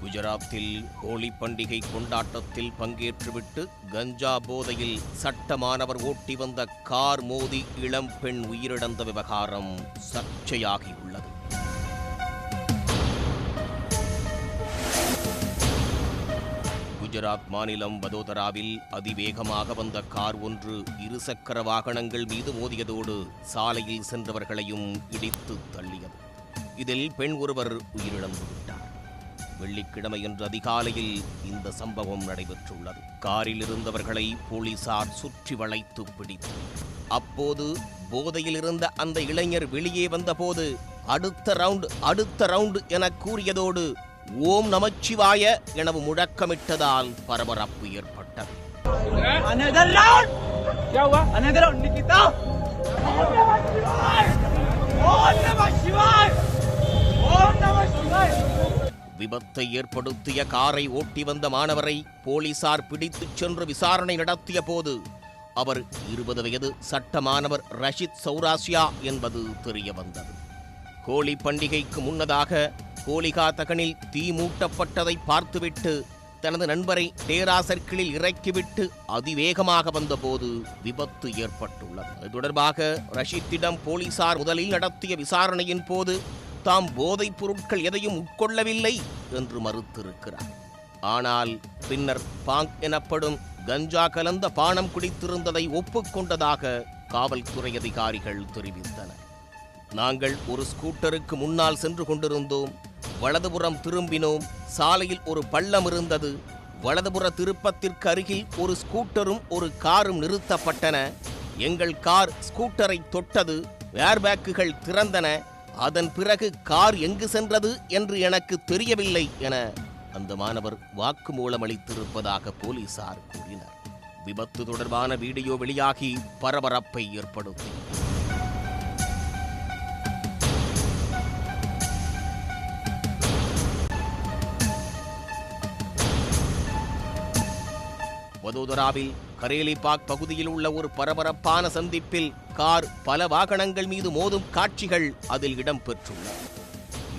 குஜராத்தில் ஹோலி பண்டிகை கொண்டாட்டத்தில் பங்கேற்றுவிட்டு கஞ்சா போதையில் சட்ட மாணவர் ஓட்டி வந்த கார் மோதி இளம் பெண் உயிரிழந்த விவகாரம் சர்ச்சையாகியுள்ளது. குஜராத் மாநிலம் வதோதராவில் அதிவேகமாக வந்த கார் ஒன்று இருசக்கர வாகனங்கள் மீது மோதியதோடு சாலையில் சென்றவர்களையும் இடித்து தள்ளியது. இதில் பெண் ஒருவர் உயிரிழந்து விட்டார். வெள்ளிக்கிழமையன்று அதிகாலையில் இந்த சம்பவம் நடைபெற்றுள்ளது. காரில் இருந்தவர்களை போலீசார் சுற்றி வளைத்து பிடித்து, அப்போது போதையில் இருந்த அந்த இளைஞர் வெளியே வந்தபோது அடுத்த ரவுண்ட் என கூறியதோடு ஓம் நமச்சிவாய எனவும் முழக்கமிட்டதால் பரபரப்பு ஏற்பட்டது. விபத்தை ஏற்படுத்திய காரை ஓட்டி வந்த மாணவரை போலீசார் பிடித்துச் சென்று விசாரணை நடத்திய போது அவர் 20 வயது சட்ட மாணவர் ரஷித் சௌராசியா என்பது தெரிய வந்தது. ஹோலி பண்டிகைக்கு முன்னதாக ஹோலிகா தகனில் தீ மூட்டப்பட்டதை பார்த்துவிட்டு தனது நண்பரை டேரா சர்க்கிளில் இறக்கிவிட்டு அதிவேகமாக வந்தபோது விபத்து ஏற்பட்டுள்ளது. அது தொடர்பாக ரஷித்திடம் போலீசார் முதலில் நடத்திய விசாரணையின் போது தாம் போதைப் பொருட்கள் எதையும் உட்கொள்ளவில்லை என்று மறுத்திருக்கிறார். ஆனால் பின்னர் பாங் எனப்படும் கஞ்சா கலந்த பானம் குடித்திருந்ததை ஒப்புக்கொண்டதாக காவல்துறை அதிகாரிகள் தெரிவித்தனர். நாங்கள் ஒரு ஸ்கூட்டருக்கு முன்னால் சென்று கொண்டிருந்தோம். வலதுபுறம் திரும்பினோம். சாலையில் ஒரு பள்ளம் இருந்தது. வலதுபுற திருப்பத்திற்கு அருகில் ஒரு ஸ்கூட்டரும் ஒரு காரும் நிறுத்தப்பட்டன. எங்கள் கார் ஸ்கூட்டரை தொட்டது. ஏர்பேக்குகள் திறந்தன. அதன் பிறகு கார் எங்கு சென்றது என்று எனக்கு தெரியவில்லை என அந்த மாணவர் வாக்குமூலம் அளித்திருப்பதாக போலீசார் கூறினர். விபத்து தொடர்பான வீடியோ வெளியாகி பரபரப்பை ஏற்படுத்தியது. வதோதராவில் கரேலிபாக் பகுதியில் உள்ள ஒரு பரபரப்பான சந்திப்பில் கார் பல வாகனங்கள் மீது மோதும் காட்சிகள் அதில் இடம்பெற்றுள்ளன.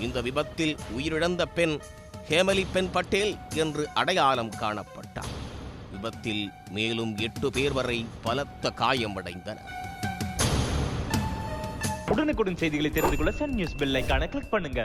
இந்த விபத்தில் உயிரிழந்த பெண் ஹேமலி பென் பட்டேல் என்று அடையாளம் காணப்பட்டார். விபத்தில் மேலும் 8 பேர் வரை பலத்த காயமடைந்தனர். உடனுக்குடன் செய்திகளை தெரிந்து கொள்ள சன் நியூஸ் பெல் ஐகானை கிளிக் பண்ணுங்க.